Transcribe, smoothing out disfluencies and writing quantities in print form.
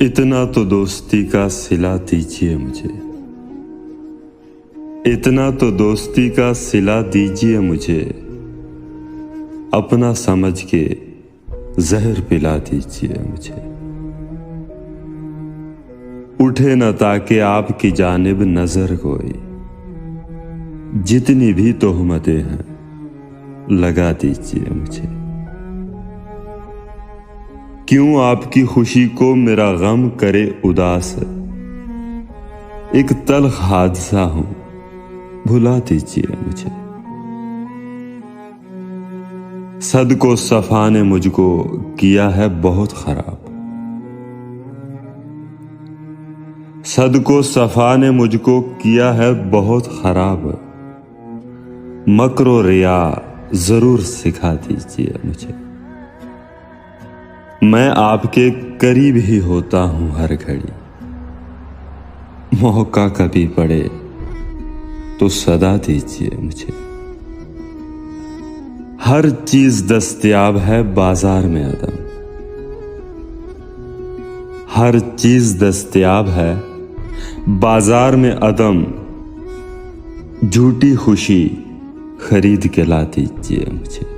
इतना तो दोस्ती का सिला दीजिए मुझे, इतना तो दोस्ती का सिला दीजिए मुझे, अपना समझ के जहर पिला दीजिए मुझे। उठे न ताकि आपकी जानिब नजर कोई, जितनी भी तोहमतें हैं लगा दीजिए मुझे। क्यों आपकी खुशी को मेरा गम करे उदास, एक तल्ख हादसा हूं भुला दीजिए मुझे। सद को सफा ने मुझको किया है बहुत खराब, सद को सफा ने मुझको किया है बहुत खराब। मक्रो रिया जरूर सिखा दीजिए मुझे। मैं आपके करीब ही होता हूं हर घड़ी, मौका कभी पड़े तो सदा दीजिए मुझे। हर चीज दस्तयाब है बाजार में अदम, हर चीज दस्तयाब है बाजार में अदम। झूठी खुशी खरीद के ला दीजिए मुझे।